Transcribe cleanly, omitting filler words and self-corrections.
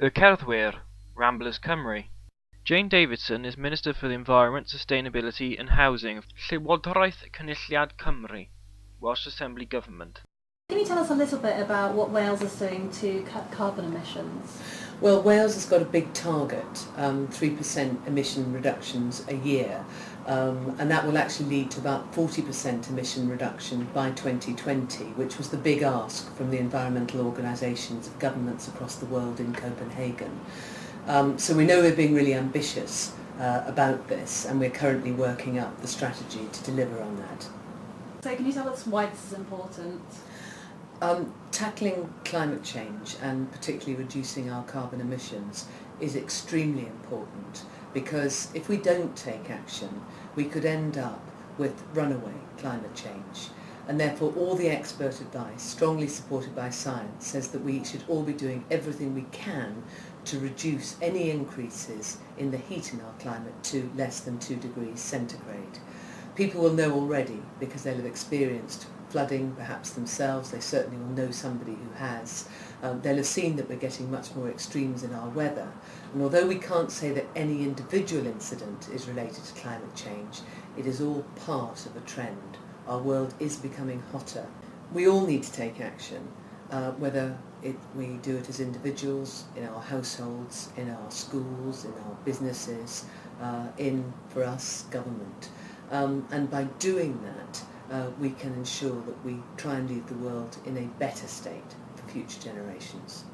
Y Cerddwyr, Ramblers Cymru. Jane Davidson is Minister for the Environment, Sustainability and Housing of Llywodraeth Cynulliad Cymru, Welsh Assembly Government. Can you tell us a little bit about what Wales is doing to cut carbon emissions? Well, Wales has got a big target, 3% emission reductions a year, and that will actually lead to about 40% emission reduction by 2020, which was the big ask from the environmental organisations of governments across the world in Copenhagen. So we know we're being really ambitious about this, and we're currently working up the strategy to deliver on that. So can you tell us why this is important? Tackling climate change and particularly reducing our carbon emissions is extremely important, because if we don't take action we could end up with runaway climate change, and therefore all the expert advice, strongly supported by science, says that we should all be doing everything we can to reduce any increases in the heat in our climate to less than 2 degrees centigrade. People will know already, because they'll have experienced flooding perhaps themselves, they certainly will know somebody who has. They'll have seen that we're getting much more extremes in our weather, and although we can't say that any individual incident is related to climate change, it is all part of a trend. Our world is becoming hotter. We all need to take action, whether we do it as individuals, in our households, in our schools, in our businesses, for us, government. And by doing that, we can ensure that we try and leave the world in a better state for future generations.